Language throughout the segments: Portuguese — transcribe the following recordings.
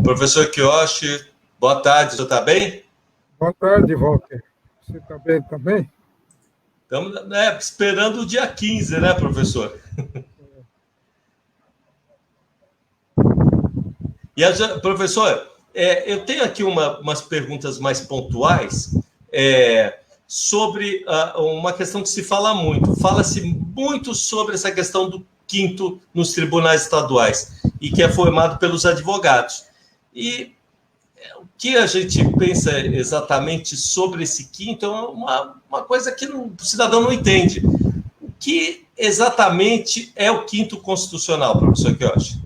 Professor Kiyoshi, boa tarde, o senhor está bem? Boa tarde, Walter. Você está bem também? Estamos esperando o dia 15, né, professor? Professor, eu tenho aqui umas perguntas mais pontuais sobre uma questão que se fala muito. Fala-se muito sobre essa questão do quinto nos tribunais estaduais e que é formado pelos advogados. E o que a gente pensa exatamente sobre esse quinto é uma coisa que o cidadão não entende. O que exatamente é o quinto constitucional, professor Kiyoshi?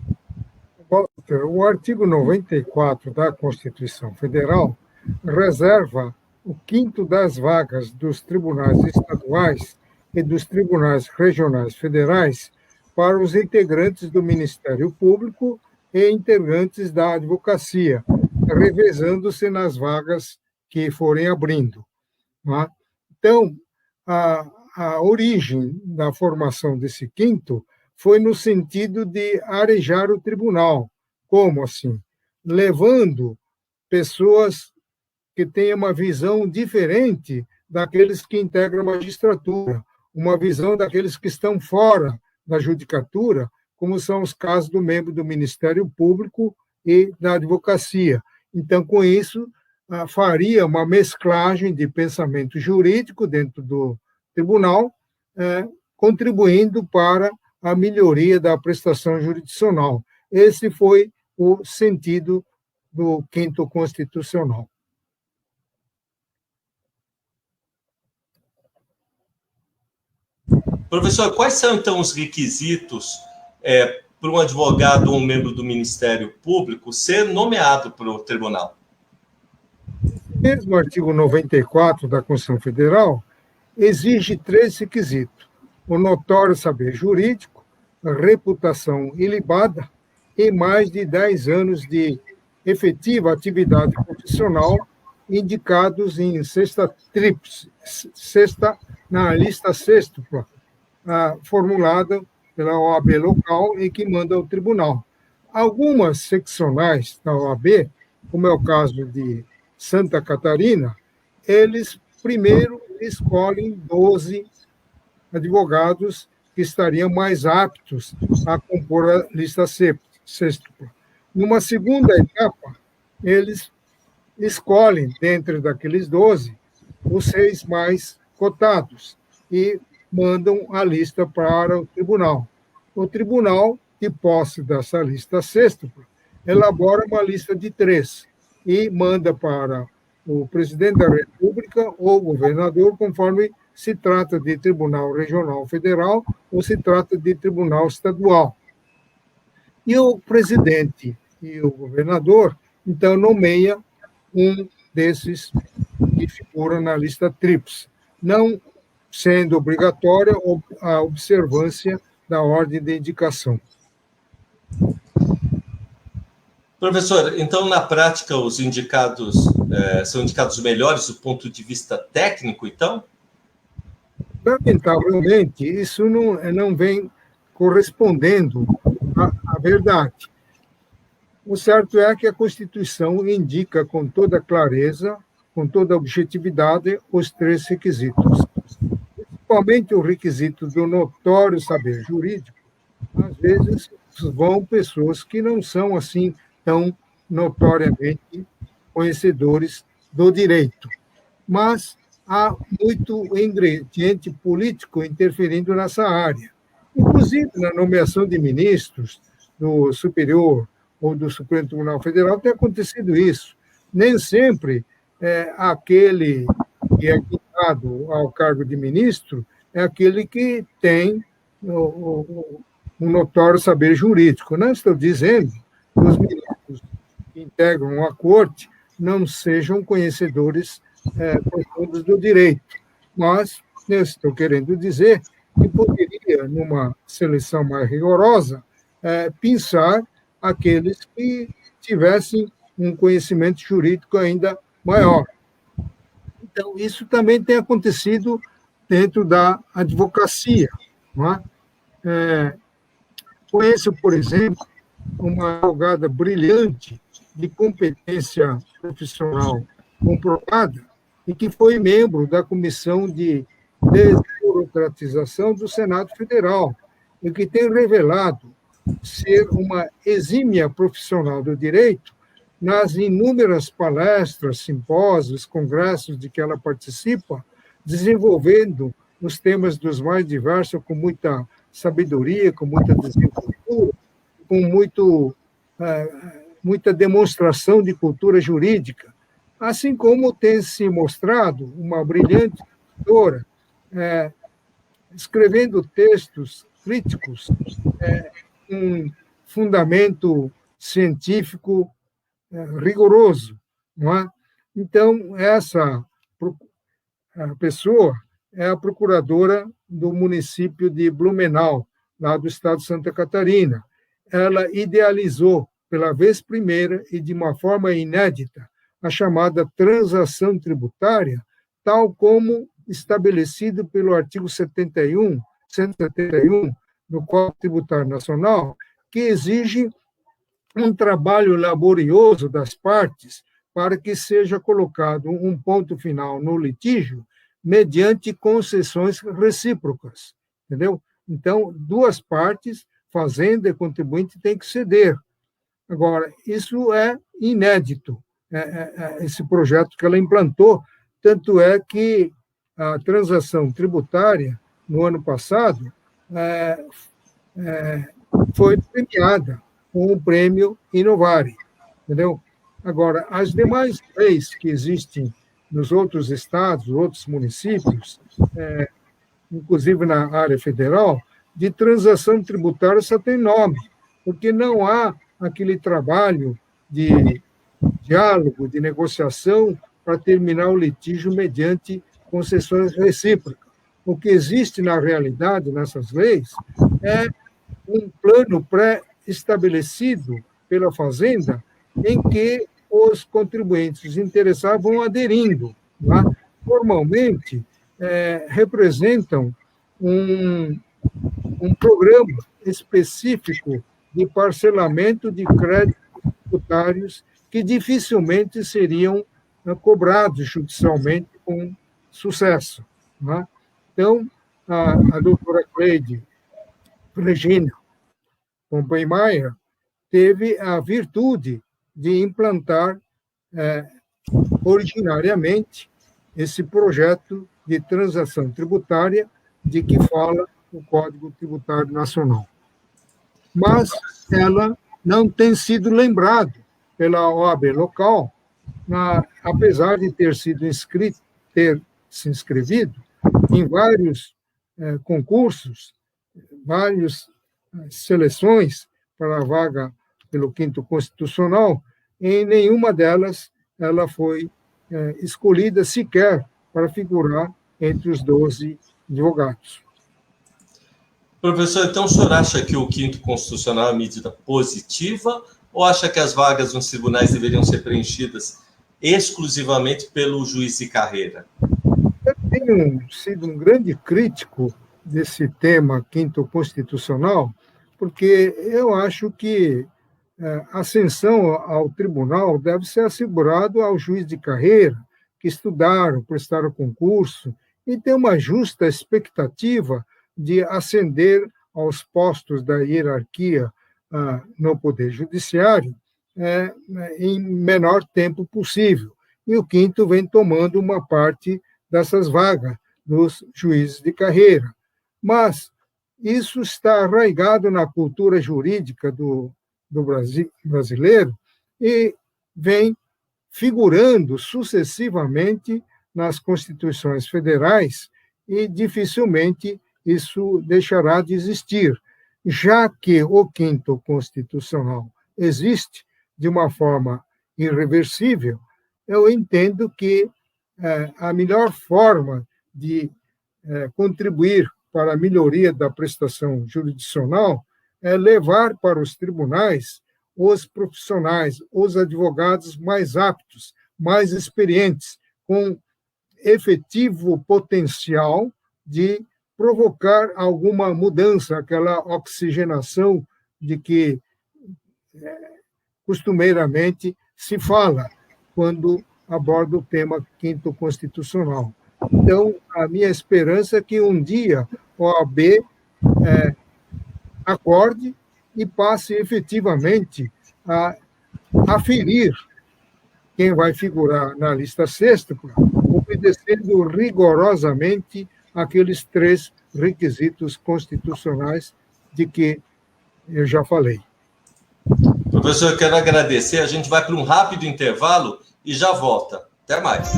Walter, o artigo 94 da Constituição Federal reserva o quinto das vagas dos tribunais estaduais e dos tribunais regionais federais para os integrantes do Ministério Público e integrantes da advocacia, revezando-se nas vagas que forem abrindo. Então, a origem da formação desse quinto foi no sentido de arejar o tribunal. Como assim? Levando pessoas que tenham uma visão diferente daqueles que integram a magistratura, uma visão daqueles que estão fora da judicatura, como são os casos do membro do Ministério Público e da advocacia. Então, com isso, faria uma mesclagem de pensamento jurídico dentro do tribunal, contribuindo para a melhoria da prestação jurisdicional. Esse foi o sentido do quinto constitucional. Professor, quais são, então, os requisitos para um advogado ou um membro do Ministério Público ser nomeado para o tribunal? Mesmo o artigo 94 da Constituição Federal exige 3 requisitos: o notório saber jurídico, a reputação ilibada e mais de 10 anos de efetiva atividade profissional, indicados em na lista sextupla, formulada pela OAB local e que manda ao tribunal. Algumas seccionais da OAB, como é o caso de Santa Catarina, eles primeiro escolhem 12 advogados que estariam mais aptos a compor a lista sextupla. Numa segunda etapa, eles escolhem, dentre daqueles 12, os 6 mais cotados e mandam a lista para o tribunal. O tribunal, de posse dessa lista sextupla, elabora uma lista de 3 e manda para o presidente da República ou o governador, conforme se trata de tribunal regional federal ou se trata de tribunal estadual. E o presidente e o governador, então, nomeia um desses que figura na lista tríplice, não sendo obrigatória a observância da ordem de indicação. Professor, então, na prática, os indicados são indicados melhores do ponto de vista técnico, então? Lamentavelmente, isso não vem correspondendo à verdade. O certo é que a Constituição indica com toda clareza, com toda objetividade, os 3 requisitos. Principalmente o requisito do notório saber jurídico. Às vezes vão pessoas que não são assim tão notoriamente conhecedores do direito. Mas há muito ingrediente político interferindo nessa área. Inclusive, na nomeação de ministros do Superior ou do Supremo Tribunal Federal tem acontecido isso. Nem sempre aquele que é indicado ao cargo de ministro é aquele que tem um notório saber jurídico. Não estou dizendo que os ministros que integram a corte não sejam conhecedores profundos do direito, mas eu estou querendo dizer que poderia, numa seleção mais rigorosa, pensar aqueles que tivessem um conhecimento jurídico ainda maior. Então, isso também tem acontecido dentro da advocacia. Não é? Conheço, por exemplo, uma advogada brilhante de competência profissional comprovada e que foi membro da Comissão de Desburocratização do Senado Federal, e que tem revelado ser uma exímia profissional do direito nas inúmeras palestras, simpósios, congressos de que ela participa, desenvolvendo os temas dos mais diversos com muita sabedoria, com muita desenvoltura, com muita demonstração de cultura jurídica, assim como tem se mostrado uma brilhante escritora, escrevendo textos críticos, um fundamento científico rigoroso, não é? Então, essa pessoa é a procuradora do município de Blumenau, lá do estado de Santa Catarina. Ela idealizou, pela vez primeira e de uma forma inédita, a chamada transação tributária, tal como estabelecido pelo artigo 171 do Código Tributário Nacional, que exige um trabalho laborioso das partes para que seja colocado um ponto final no litígio mediante concessões recíprocas, entendeu? Então, duas partes, fazenda e contribuinte, têm que ceder. Agora, isso é inédito, esse projeto que ela implantou, tanto é que a transação tributária, no ano passado, foi premiada com o prêmio Inovare, entendeu? Agora, as demais leis que existem nos outros estados, outros municípios, inclusive na área federal, de transação tributária só tem nome, porque não há aquele trabalho de diálogo, de negociação para terminar o litígio mediante concessões recíprocas. O que existe na realidade nessas leis é um plano pré-estabelecido pela Fazenda em que os contribuintes interessados vão aderindo. Tá? Formalmente, representam um programa específico de parcelamento de créditos tributários que dificilmente seriam cobrados judicialmente com sucesso. Tá? Então, a doutora Cleide Regina Pompeimaier teve a virtude de implantar originariamente esse projeto de transação tributária de que fala o Código Tributário Nacional. Mas ela não tem sido lembrada pela OAB local, apesar de ter se inscrevido em vários concursos, várias seleções para a vaga pelo 5º Constitucional, em nenhuma delas ela foi escolhida sequer para figurar entre os 12 advogados. Professor, então o senhor acha que o 5º Constitucional é uma medida positiva ou acha que as vagas nos tribunais deveriam ser preenchidas exclusivamente pelo juiz de carreira? Eu tenho sido um grande crítico desse tema 5º Constitucional, porque eu acho que a ascensão ao tribunal deve ser assegurado ao juiz de carreira, que estudaram, prestaram concurso, e tem uma justa expectativa de ascender aos postos da hierarquia no Poder Judiciário em menor tempo possível. E o 5º vem tomando uma parte dessas vagas dos juízes de carreira. Mas isso está arraigado na cultura jurídica do brasileiro e vem figurando sucessivamente nas constituições federais e dificilmente isso deixará de existir, já que o 5º Constitucional existe de uma forma irreversível. Eu entendo que a melhor forma de contribuir para a melhoria da prestação jurisdicional é levar para os tribunais os profissionais, os advogados mais aptos, mais experientes, com efetivo potencial de provocar alguma mudança, aquela oxigenação de que costumeiramente se fala quando aborda o tema quinto constitucional. Então, a minha esperança é que um dia a OAB acorde e passe efetivamente a aferir quem vai figurar na lista sextupla, obedecendo rigorosamente aqueles 3 requisitos constitucionais de que eu já falei. Professor, eu quero agradecer. A gente vai para um rápido intervalo e já volta. Até mais.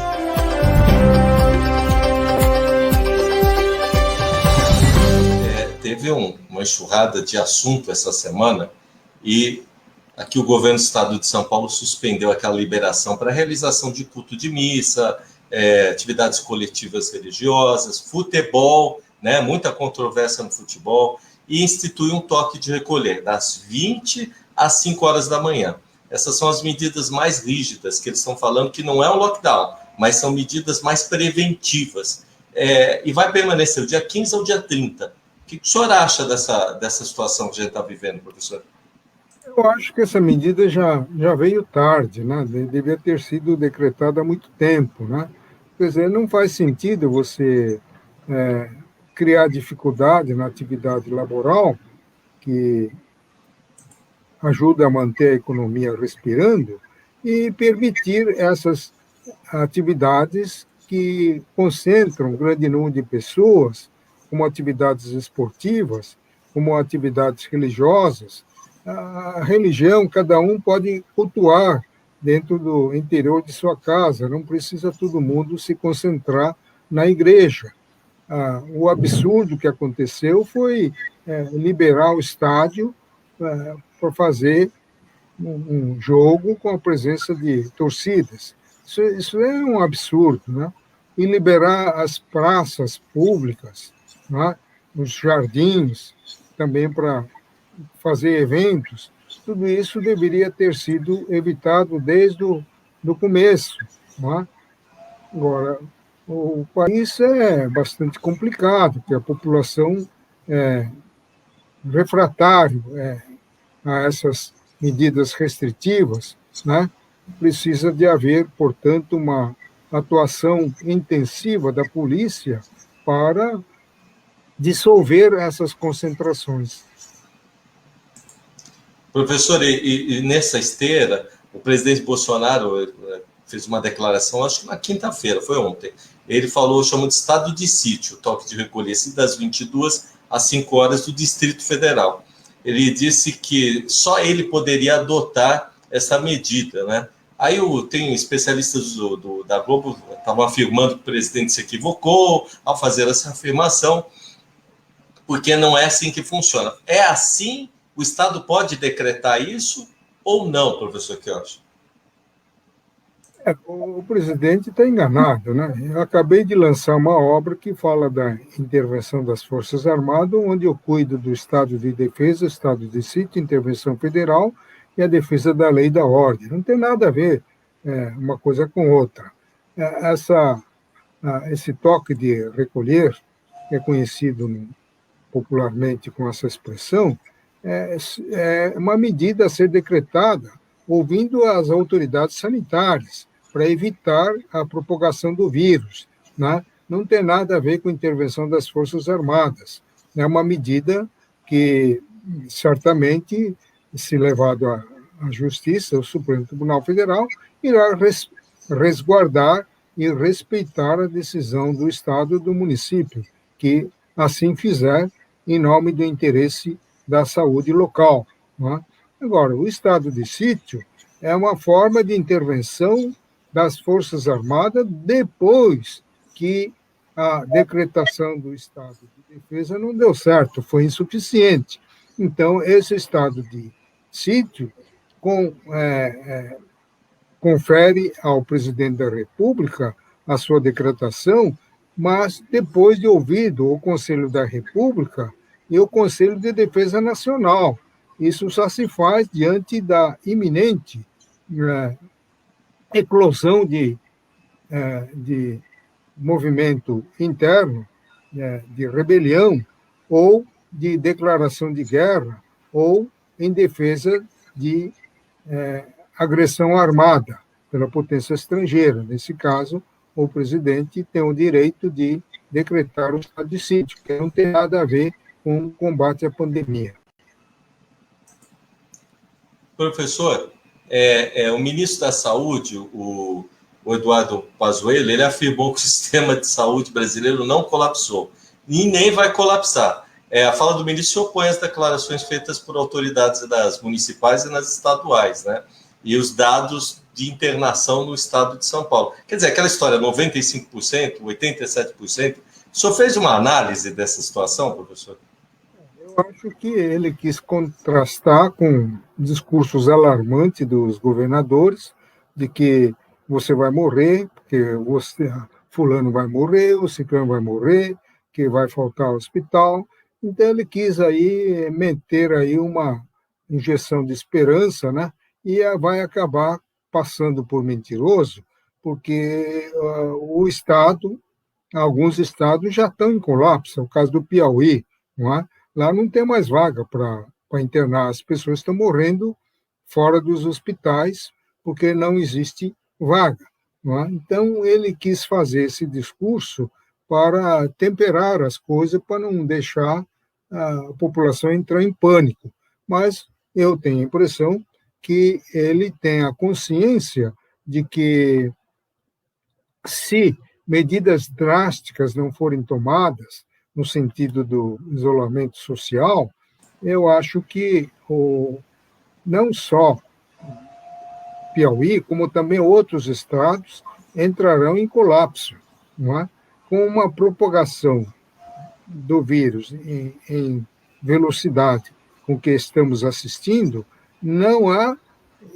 Teve uma enxurrada de assunto essa semana e aqui o governo do estado de São Paulo suspendeu aquela liberação para a realização de culto de missa, atividades coletivas religiosas, futebol, né, muita controvérsia no futebol, e institui um toque de recolher das 20 às 5 horas da manhã. Essas são as medidas mais rígidas que eles estão falando, que não é um lockdown, mas são medidas mais preventivas. E vai permanecer o dia 15 ao dia 30. O que o senhor acha dessa situação que a gente está vivendo, professor? Eu acho que essa medida já veio tarde, né? Devia ter sido decretada há muito tempo, né? Quer dizer, não faz sentido você criar dificuldade na atividade laboral, que ajuda a manter a economia respirando, e permitir essas atividades que concentram um grande número de pessoas, como atividades esportivas, como atividades religiosas. A religião, cada um pode cultuar dentro do interior de sua casa, não precisa todo mundo se concentrar na igreja. O absurdo que aconteceu foi liberar o estádio para fazer um jogo com a presença de torcidas. Isso é um absurdo, né? E liberar as praças públicas, né? Os jardins, também para fazer eventos, tudo isso deveria ter sido evitado desde o começo. Né? Agora, o país é bastante complicado, porque a população é refratário a essas medidas restritivas, né? Precisa de haver, portanto, uma atuação intensiva da polícia para dissolver essas concentrações. Professor, e nessa esteira, o presidente Bolsonaro fez uma declaração, acho que na quinta-feira, foi ontem. Ele chamou de estado de sítio, toque de recolher das 22 às 5 horas do Distrito Federal. Ele disse que só ele poderia adotar essa medida, né? Aí tem especialistas da Globo estavam afirmando que o presidente se equivocou ao fazer essa afirmação, porque não é assim que funciona. É assim? O Estado pode decretar isso ou não, professor Queiroz? O presidente está enganado, né? Eu acabei de lançar uma obra que fala da intervenção das Forças Armadas, onde eu cuido do estado de defesa, estado de sítio, intervenção federal e a defesa da lei e da ordem. Não tem nada a ver uma coisa com outra. Esse toque de recolher, que é conhecido popularmente com essa expressão, é uma medida a ser decretada ouvindo as autoridades sanitárias para evitar a propagação do vírus, né? Não tem nada a ver com a intervenção das Forças Armadas. É uma medida que, certamente, se levado à Justiça, o Supremo Tribunal Federal, irá resguardar e respeitar a decisão do Estado e do município, que assim fizer em nome do interesse da saúde local. Não é? Agora, o estado de sítio é uma forma de intervenção das Forças Armadas depois que a decretação do estado de defesa não deu certo, foi insuficiente. Então, esse estado de sítio confere ao presidente da República a sua decretação, mas depois de ouvido o Conselho da República e o Conselho de Defesa Nacional. Isso só se faz diante da iminente eclosão de movimento interno, de rebelião, ou de declaração de guerra, ou em defesa de agressão armada pela potência estrangeira. Nesse caso, o presidente tem o direito de decretar o estado de sítio, que não tem nada a ver com o combate à pandemia. Professor, o ministro da Saúde, o Eduardo Pazuello, ele afirmou que o sistema de saúde brasileiro não colapsou e nem vai colapsar. A fala do ministro se opõe às declarações feitas por autoridades das municipais e nas estaduais, né? E os dados de internação no estado de São Paulo. Quer dizer, aquela história, 95%, 87%. O senhor fez uma análise dessa situação, professor? Eu acho que ele quis contrastar com discursos alarmantes dos governadores, de que você vai morrer, porque fulano vai morrer, o ciclano vai morrer, que vai faltar hospital. Então ele quis aí meter aí uma injeção de esperança, né? E vai acabar passando por mentiroso, porque o Estado, alguns estados já estão em colapso, é o caso do Piauí, não é? Lá não tem mais vaga para internar, as pessoas estão morrendo fora dos hospitais porque não existe vaga, não é? Então ele quis fazer esse discurso para temperar as coisas, para não deixar a população entrar em pânico, mas eu tenho a impressão que ele tem a consciência de que, se medidas drásticas não forem tomadas, no sentido do isolamento social, eu acho que não só Piauí, como também outros estados entrarão em colapso, não é? Com uma propagação do vírus em velocidade com que estamos assistindo, não há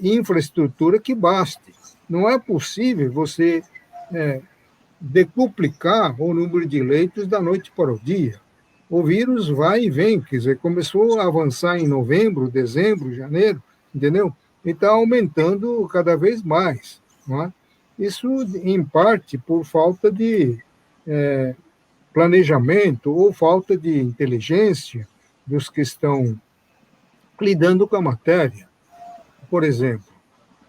infraestrutura que baste. Não é possível você decuplicar o número de leitos da noite para o dia. O vírus vai e vem, quer dizer, começou a avançar em novembro, dezembro, janeiro, entendeu? E está aumentando cada vez mais, não é? Isso, em parte, por falta de planejamento ou falta de inteligência dos que estão lidando com a matéria. Por exemplo,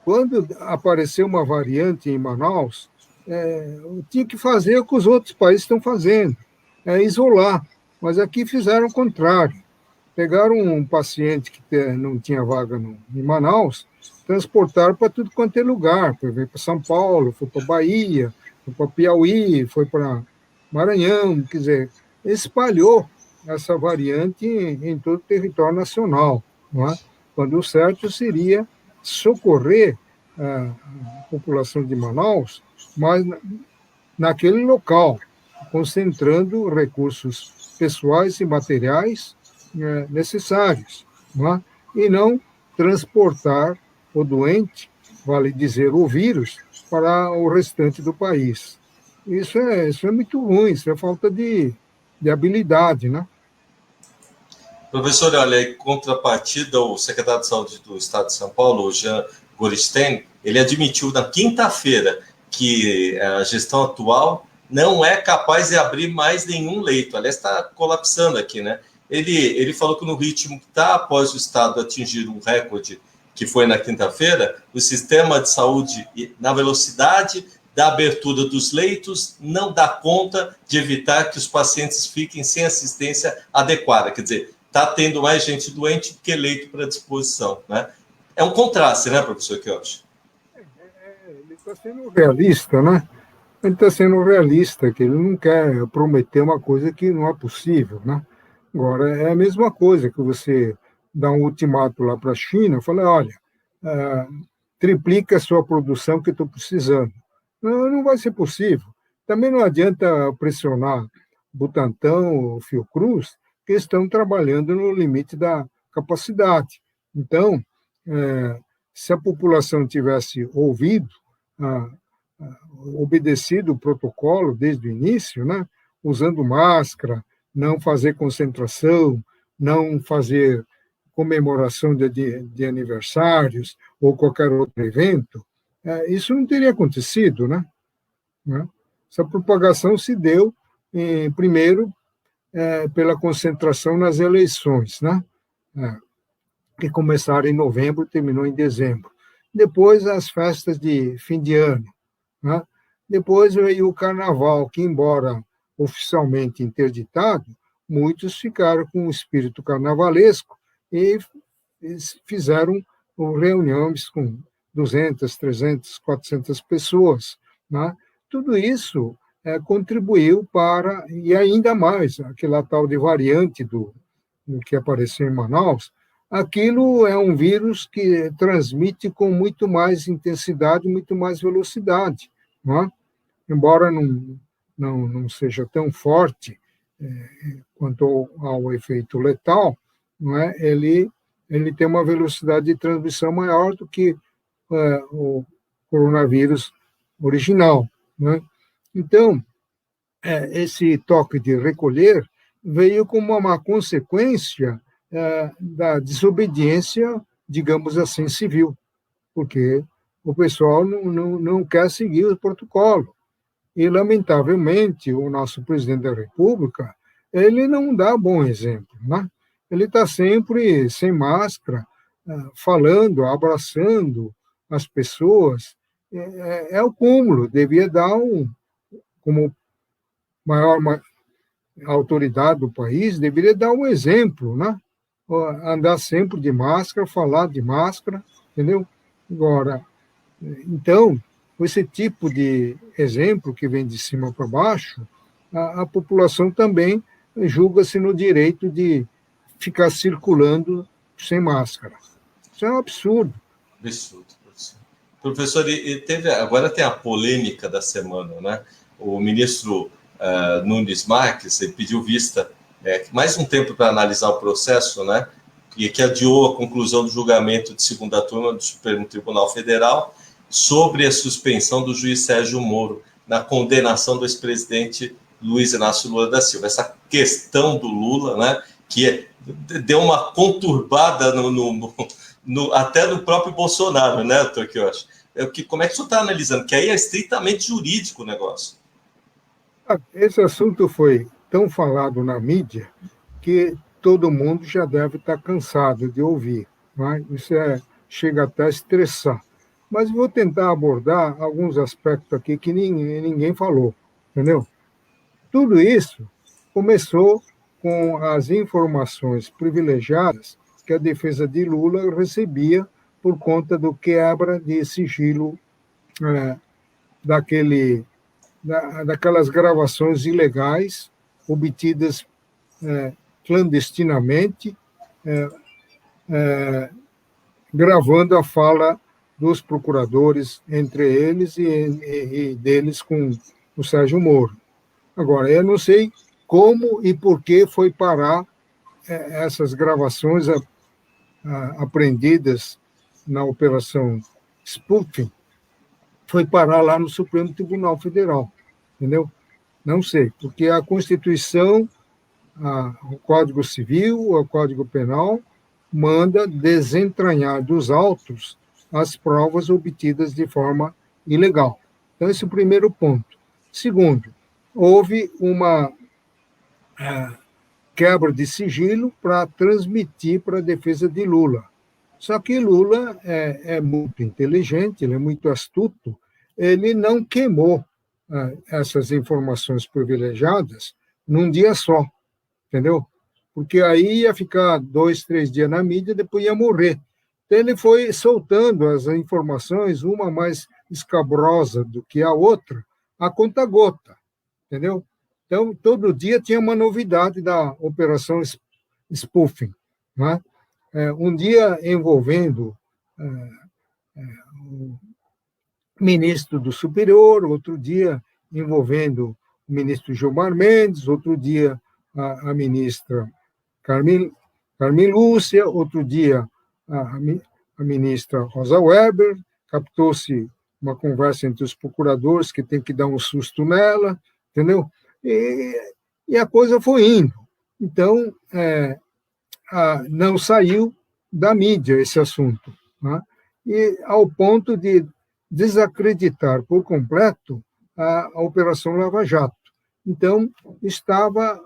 quando apareceu uma variante em Manaus, tinha que fazer o que os outros países estão fazendo, isolar. Mas aqui fizeram o contrário. Pegaram um paciente que não tinha vaga em Manaus, transportaram para tudo quanto é lugar. Foi para São Paulo, foi para Bahia, foi para Piauí, foi para Maranhão, quer dizer, espalhou essa variante em todo o território nacional, não é? Quando o certo seria socorrer a população de Manaus, mas naquele local, concentrando recursos pessoais e materiais necessários, não é? E não transportar o doente, vale dizer, o vírus, para o restante do país. Isso é muito ruim, isso é falta de habilidade, né? Professor, olha, em contrapartida, o secretário de Saúde do Estado de São Paulo, o Jean Gorenstein, ele admitiu na quinta-feira que a gestão atual não é capaz de abrir mais nenhum leito. Aliás, está colapsando aqui, né? Ele falou que no ritmo que está, após o Estado atingir um recorde que foi na quinta-feira, o sistema de saúde, na velocidade da abertura dos leitos, não dá conta de evitar que os pacientes fiquem sem assistência adequada. Quer dizer, está tendo mais gente doente do que leito para disposição, né? É um contraste, né, professor Quiochi? Ele está sendo realista, né? Ele está sendo realista, que ele não quer prometer uma coisa que não é possível, né? Agora, é a mesma coisa que você dá um ultimato lá para a China, fala, olha, triplica a sua produção que eu estou precisando. Não vai ser possível. Também não adianta pressionar Butantan ou Fiocruz, que estão trabalhando no limite da capacidade. Então, se a população tivesse ouvido, obedecido o protocolo desde o início, né, usando máscara, não fazer concentração, não fazer comemoração de aniversários ou qualquer outro evento, isso não teria acontecido, né? Essa propagação se deu, primeiro, pela concentração nas eleições, né? que começaram em novembro e terminou em dezembro. Depois, as festas de fim de ano, né? Depois veio o carnaval, que, embora oficialmente interditado, muitos ficaram com o espírito carnavalesco e fizeram reuniões com 200, 300, 400 pessoas, né? Tudo isso contribuiu para, e ainda mais, aquela tal de variante do que apareceu em Manaus, aquilo é um vírus que transmite com muito mais intensidade, muito mais velocidade, não é? Embora não seja tão forte quanto ao efeito letal, não é? Ele tem uma velocidade de transmissão maior do que o coronavírus original, né? Então, esse toque de recolher veio como uma consequência da desobediência, digamos assim, civil, porque o pessoal não quer seguir o protocolo. E, lamentavelmente, o nosso presidente da República, ele não dá bom exemplo, né? Ele está sempre sem máscara, falando, abraçando as pessoas. É o cúmulo, devia dar como maior autoridade do país, deveria dar um exemplo, né? Andar sempre de máscara, falar de máscara, entendeu? Agora, então, esse tipo de exemplo que vem de cima para baixo, a população também julga-se no direito de ficar circulando sem máscara. Isso é um absurdo. Absurdo, professor. Professor, agora tem a polêmica da semana, né? O ministro Nunes Marques pediu vista, mais um tempo para analisar o processo, né? E que adiou a conclusão do julgamento de segunda turma do Supremo Tribunal Federal sobre a suspensão do juiz Sérgio Moro na condenação do ex-presidente Luiz Inácio Lula da Silva. Essa questão do Lula, né, que deu uma conturbada até no próprio Bolsonaro, né, doutor Quioche? Como é que o senhor está analisando? Que aí é estritamente jurídico o negócio. Esse assunto foi tão falado na mídia que todo mundo já deve estar cansado de ouvir, né? Isso chega até a estressar. Mas vou tentar abordar alguns aspectos aqui que ninguém falou, entendeu? Tudo isso começou com as informações privilegiadas que a defesa de Lula recebia por conta do quebra de sigilo daquelas gravações ilegais obtidas clandestinamente, gravando a fala dos procuradores entre eles e deles com o Sérgio Moro. Agora, eu não sei como e por que foi parar essas gravações apreendidas na Operação Spoofing, foi parar lá no Supremo Tribunal Federal, entendeu? Não sei, porque a Constituição, o Código Civil, o Código Penal, manda desentranhar dos autos as provas obtidas de forma ilegal. Então, esse é o primeiro ponto. Segundo, houve uma quebra de sigilo para transmitir para a defesa de Lula. Só que Lula é muito inteligente, ele é muito astuto, ele não queimou essas informações privilegiadas num dia só, entendeu? Porque aí ia ficar 2, 3 dias na mídia, depois ia morrer. Então, ele foi soltando as informações, uma mais escabrosa do que a outra, a conta-gota, entendeu? Então, todo dia tinha uma novidade da Operação Spoofing, né? Um dia envolvendo o ministro do Superior, outro dia envolvendo o ministro Gilmar Mendes, outro dia a ministra Carmen Lúcia, outro dia a ministra Rosa Weber, captou-se uma conversa entre os procuradores que tem que dar um susto nela, entendeu? E a coisa foi indo. Então, não saiu da mídia esse assunto, né? E ao ponto de desacreditar por completo a Operação Lava Jato. Então, estava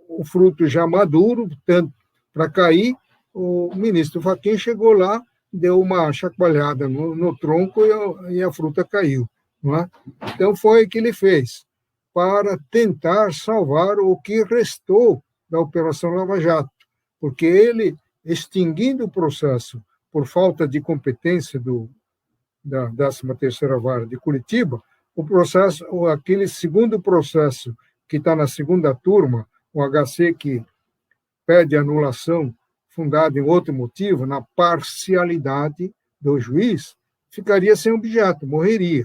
o fruto já maduro, tanto para cair, o ministro Fachin chegou lá, deu uma chacoalhada no tronco e a fruta caiu. Não é? Então, foi o que ele fez para tentar salvar o que restou da Operação Lava Jato, porque ele, extinguindo o processo por falta de competência da 13ª Vara de Curitiba, o processo, aquele segundo processo que está na segunda turma, o HC que pede anulação fundada em outro motivo, na parcialidade do juiz, ficaria sem objeto, morreria.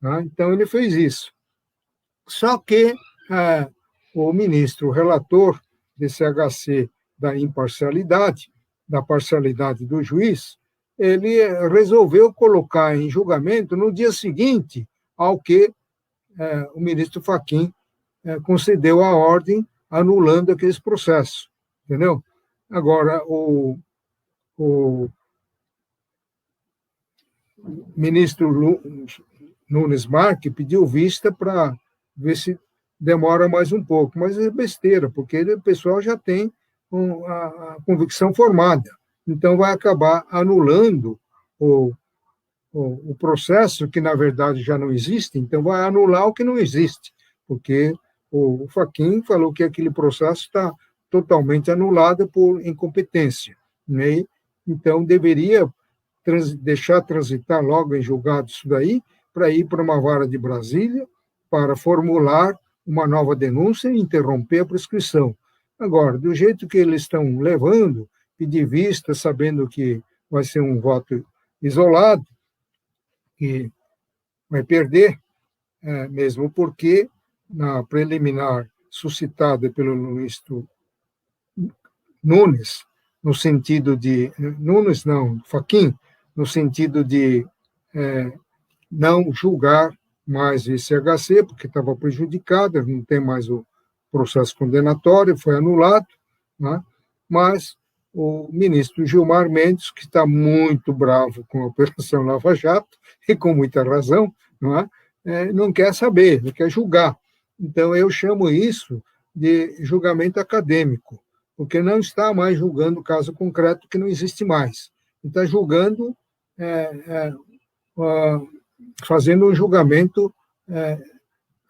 Né? Então, ele fez isso. Só que o ministro, o relator desse HC da imparcialidade, da parcialidade do juiz, ele resolveu colocar em julgamento no dia seguinte ao que o ministro Fachin concedeu a ordem anulando aqueles processos, entendeu? Agora, o ministro Nunes Marques pediu vista para ver se demora mais um pouco, mas é besteira, porque o pessoal já tem a convicção formada, então vai acabar anulando o processo que, na verdade, já não existe, então vai anular o que não existe, porque o Fachin falou que aquele processo está totalmente anulado por incompetência, né? Então deveria deixar transitar logo em julgado isso daí, para ir para uma vara de Brasília, para formular uma nova denúncia e interromper a prescrição. Agora, do jeito que eles estão levando, pedir vista, sabendo que vai ser um voto isolado, que vai perder, mesmo porque, na preliminar suscitada pelo ministro Nunes, no sentido de... Nunes não, Fachin, no sentido de não julgar mais esse HC, porque estava prejudicado, não tem mais o processo condenatório, foi anulado, né? Mas o ministro Gilmar Mendes, que está muito bravo com a Operação Lava Jato, e com muita razão, não é? Não quer saber, não quer julgar. Então, eu chamo isso de julgamento acadêmico, porque não está mais julgando o caso concreto que não existe mais. Está julgando, fazendo um julgamento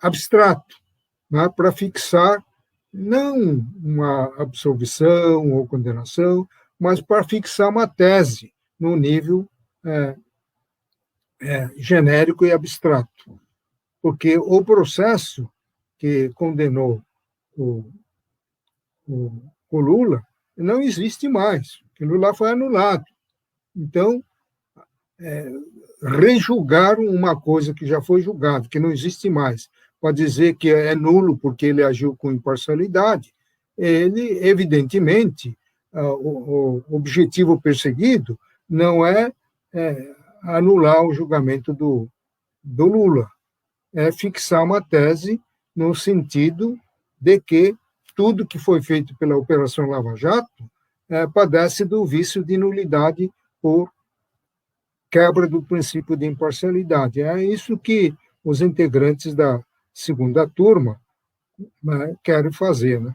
abstrato, né, para fixar não uma absolvição ou condenação, mas para fixar uma tese no nível genérico e abstrato. Porque o processo que condenou o Lula não existe mais. O Lula foi anulado. Então, rejulgar uma coisa que já foi julgada, que não existe mais, para dizer que é nulo porque ele agiu com imparcialidade, ele, evidentemente, o objetivo perseguido não é anular o julgamento do Lula, é fixar uma tese no sentido de que tudo que foi feito pela Operação Lava Jato padece do vício de nulidade por quebra do princípio de imparcialidade. É isso que os integrantes da segunda turma, né, querem fazer, né?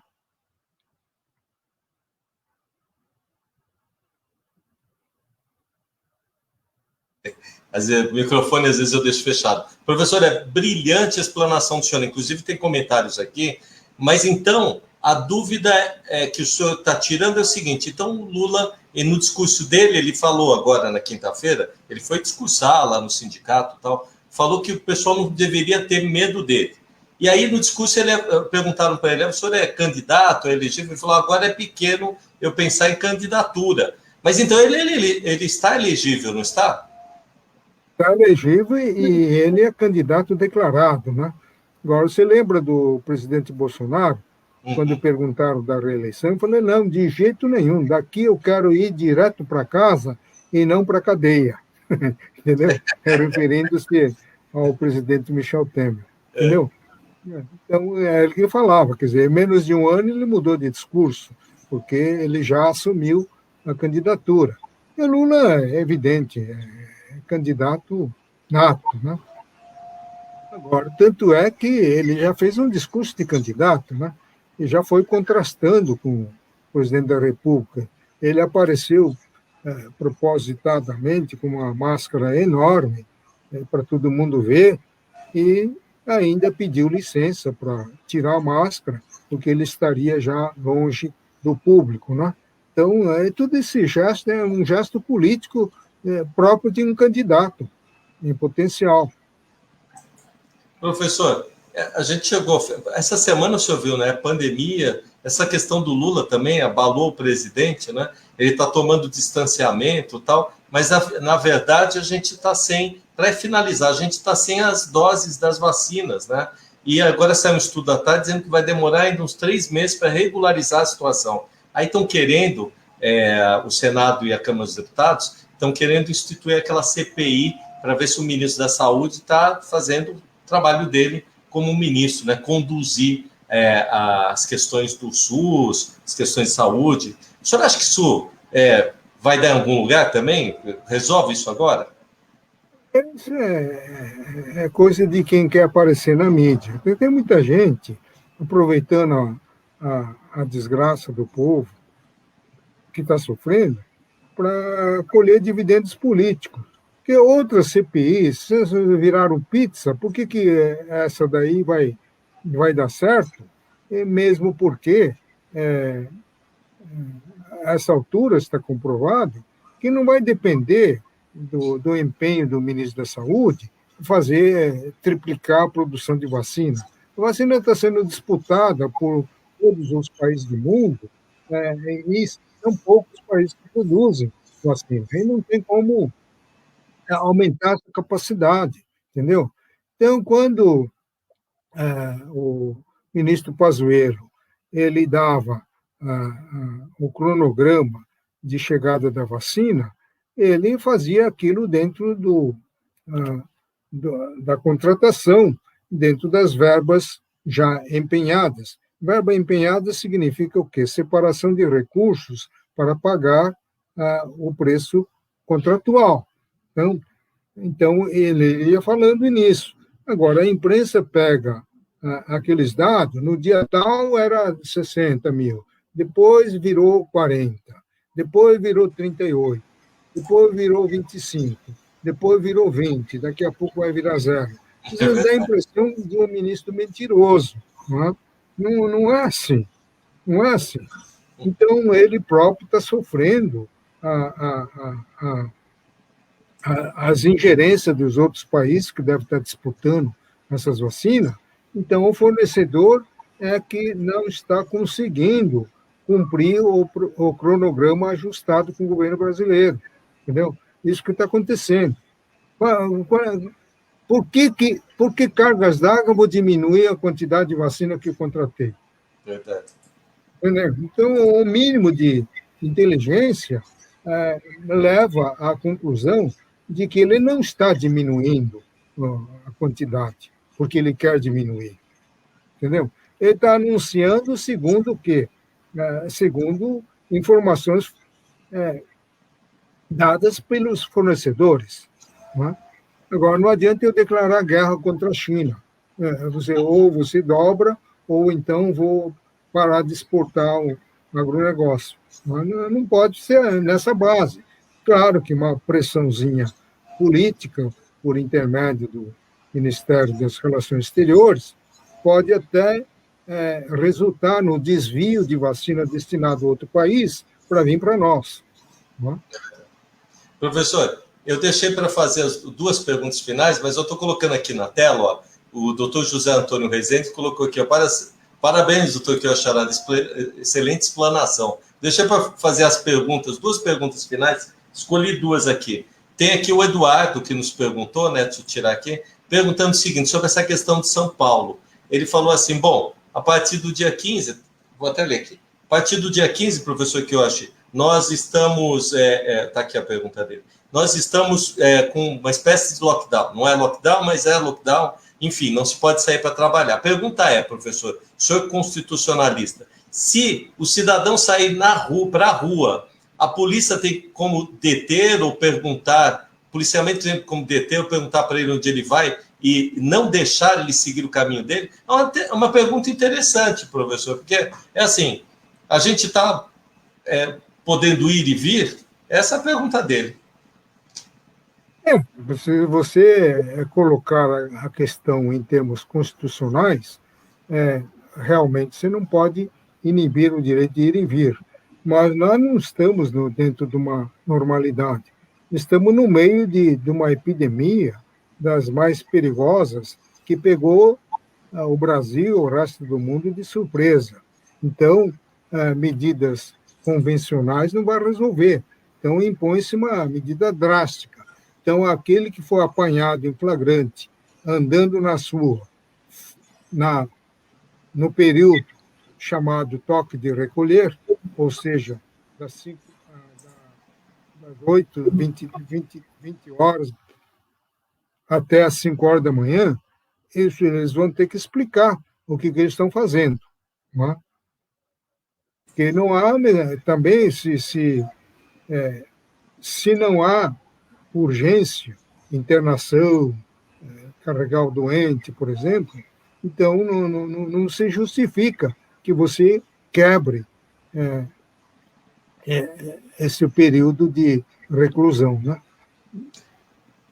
O microfone, às vezes, eu deixo fechado. Professor, é brilhante a explanação do senhor. Inclusive, tem comentários aqui. Mas, então, a dúvida que o senhor está tirando é o seguinte. Então, o Lula, no discurso dele, ele falou agora, na quinta-feira, ele foi discursar lá no sindicato e tal, falou que o pessoal não deveria ter medo dele. E aí, no discurso, perguntaram para ele, o senhor é candidato, é elegível? Ele falou, agora é pequeno eu pensar em candidatura. Mas, então, ele está elegível, não está? Está elegível e ele é candidato declarado, né? Agora, você lembra do presidente Bolsonaro, quando perguntaram da reeleição? Eu falei, não, de jeito nenhum, daqui eu quero ir direto para casa e não para a cadeia, entendeu? Referindo-se ao presidente Michel Temer, entendeu? Então, é ele que falava, quer dizer, em menos de um ano ele mudou de discurso, porque ele já assumiu a candidatura. E o Lula, é evidente, é candidato nato, né? Agora, tanto é que ele já fez um discurso de candidato, né? E já foi contrastando com o presidente da República. ele apareceu propositadamente com uma máscara enorme para todo mundo ver e ainda pediu licença para tirar a máscara, porque ele estaria já longe do público, né? Então, todo esse gesto é um gesto político próprio de um candidato em potencial. Professor, a gente chegou... Essa semana o senhor viu, né? Pandemia, essa questão do Lula também abalou o presidente, né? Ele está tomando distanciamento e tal, mas, na verdade, a gente está sem... Para finalizar, a gente está sem as doses das vacinas, né? E agora sai um estudo da tarde dizendo que vai demorar ainda uns 3 meses para regularizar a situação. Aí estão querendo, o Senado e a Câmara dos Deputados estão querendo instituir aquela CPI para ver se o ministro da Saúde está fazendo o trabalho dele como ministro, né? Conduzir as questões do SUS, as questões de saúde. O senhor acha que isso vai dar em algum lugar também? Resolve isso agora? Isso é coisa de quem quer aparecer na mídia. Tem muita gente aproveitando a desgraça do povo que está sofrendo para colher dividendos políticos. Porque outras CPIs viraram pizza, por que essa daí vai dar certo? E mesmo porque, a essa altura, está comprovado que não vai depender do empenho do ministro da Saúde triplicar a produção de vacina. A vacina está sendo disputada por todos os países do mundo, e são poucos países que produzem vacina. E não tem como aumentar essa capacidade, entendeu? Então, quando o ministro Pazuello ele dava o cronograma de chegada da vacina, ele fazia aquilo dentro da contratação, dentro das verbas já empenhadas. Verba empenhada significa o quê? Separação de recursos para pagar o preço contratual. Então, ele ia falando nisso. Agora, a imprensa pega aqueles dados, no dia tal era 60 mil, depois virou 40, depois virou 38, depois virou 25, depois virou 20, daqui a pouco vai virar 0. Isso dá a impressão de um ministro mentiroso. Não é assim. Não é assim. Então, ele próprio está sofrendo as ingerências dos outros países que devem estar disputando essas vacinas. Então, o fornecedor é que não está conseguindo cumprir o cronograma ajustado com o governo brasileiro. Entendeu? Isso que está acontecendo. Por que cargas d'água vou diminuir a quantidade de vacina que eu contratei? Verdade. Entendeu? Então, o mínimo de inteligência leva à conclusão de que ele não está diminuindo a quantidade, porque ele quer diminuir. Entendeu? Ele está anunciando segundo o quê? Segundo informações dadas pelos fornecedores. Não é? Agora, não adianta eu declarar guerra contra a China. Ou você dobra, ou então vou parar de exportar o agronegócio. Não pode ser nessa base. Claro que uma pressãozinha política, por intermédio do Ministério das Relações Exteriores, pode até resultar no desvio de vacina destinada a outro país para vir para nós. Não é? Professor, eu deixei para fazer as 2 perguntas finais, mas eu estou colocando aqui na tela, ó, o doutor José Antônio Rezende colocou aqui, ó, parabéns, doutor Kiyoshirada, excelente explanação. Deixei para fazer as perguntas, 2 perguntas finais, escolhi 2 aqui. Tem aqui o Eduardo, que nos perguntou, né, deixa eu tirar aqui, perguntando o seguinte, sobre essa questão de São Paulo. Ele falou assim, bom, a partir do dia 15, vou até ler aqui, a partir do dia 15, professor Kiyoshi, nós estamos, está aqui a pergunta dele, nós estamos com uma espécie de lockdown, não é lockdown, mas é lockdown, enfim, não se pode sair para trabalhar. A pergunta é, professor, senhor constitucionalista, se o cidadão sair para a rua, a polícia tem como deter ou perguntar, o policiamento tem como deter ou perguntar para ele onde ele vai e não deixar ele seguir o caminho dele? É uma pergunta interessante, professor, porque é assim, a gente está podendo ir e vir? Essa é a pergunta dele. Se você colocar a questão em termos constitucionais, realmente você não pode inibir o direito de ir e vir. Mas nós não estamos dentro de uma normalidade. Estamos no meio de uma epidemia das mais perigosas que pegou o Brasil, o resto do mundo de surpresa. Então, medidas convencionais não vai resolver. Então, impõe-se uma medida drástica. Então, aquele que for apanhado em flagrante, andando na rua, no período chamado toque de recolher, ou seja, das 8, 20 horas até as 5 horas da manhã, eles vão ter que explicar o que eles estão fazendo. Não é? Porque não há, também, se não há urgência, internação, carregar o doente, por exemplo, então não se justifica que você quebre esse período de reclusão, né?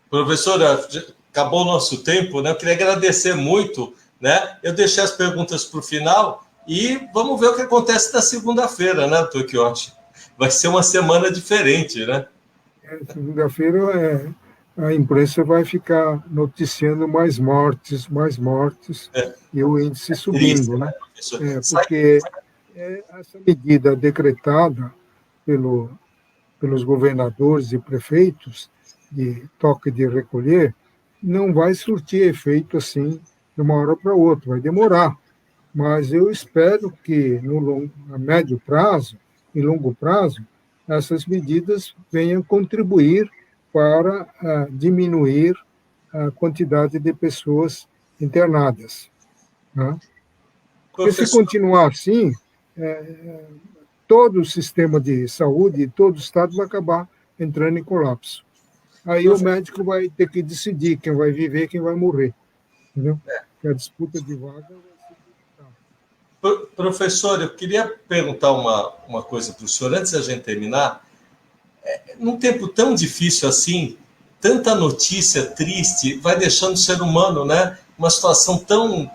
Professora, acabou o nosso tempo, né? Eu queria agradecer muito, né? Eu deixei as perguntas para o final e vamos ver o que acontece na segunda-feira, né, doutor Chiotti? Vai ser uma semana diferente, né? Segunda-feira a imprensa vai ficar noticiando mais mortes, e o índice subindo, né? Porque essa medida decretada pelos governadores e prefeitos de toque de recolher não vai surtir efeito assim de uma hora para outra, vai demorar. Mas eu espero que a médio prazo e longo prazo essas medidas venham contribuir para diminuir a quantidade de pessoas internadas. Né? Porque se continuar assim, todo o sistema de saúde, todo o Estado vai acabar entrando em colapso. Aí o médico vai ter que decidir quem vai viver e quem vai morrer. Entendeu? Porque a disputa de vaga vai ser... Professor, eu queria perguntar uma coisa para o senhor, antes da gente terminar. Num tempo tão difícil assim, tanta notícia triste, vai deixando o ser humano, né, uma situação tão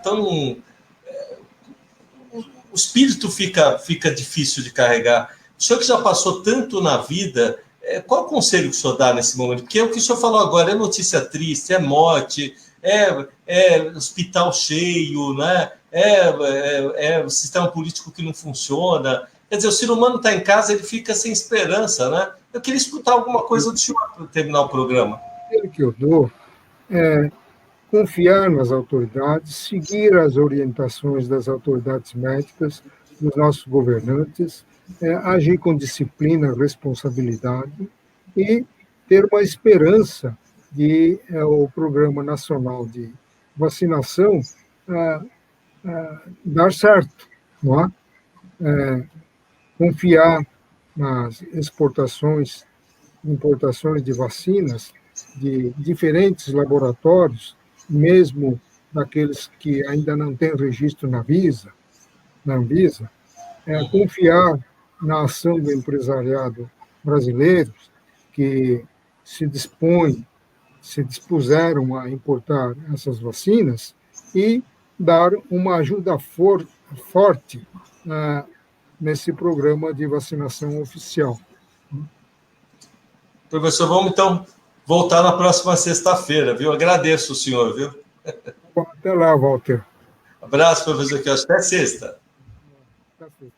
o espírito fica difícil de carregar. O senhor que já passou tanto na vida, qual o conselho que o senhor dá nesse momento? Porque o que o senhor falou agora é notícia triste, é morte, é hospital cheio, né? O sistema político que não funciona. Quer dizer, o ser humano está em casa, ele fica sem esperança, né? Eu queria escutar alguma coisa do senhor para terminar o programa. O que eu dou é confiar nas autoridades, seguir as orientações das autoridades médicas, dos nossos governantes, agir com disciplina, responsabilidade e ter uma esperança de o Programa Nacional de Vacinação dar certo, não é? Confiar nas importações de vacinas de diferentes laboratórios, mesmo daqueles que ainda não têm registro na Anvisa, confiar na ação do empresariado brasileiro, que se dispuseram a importar essas vacinas e dar uma ajuda forte nesse programa de vacinação oficial. Professor, vamos então voltar na próxima sexta-feira, viu? Agradeço o senhor, viu? Até lá, Walter. Abraço, professor, que até sexta. Até sexta.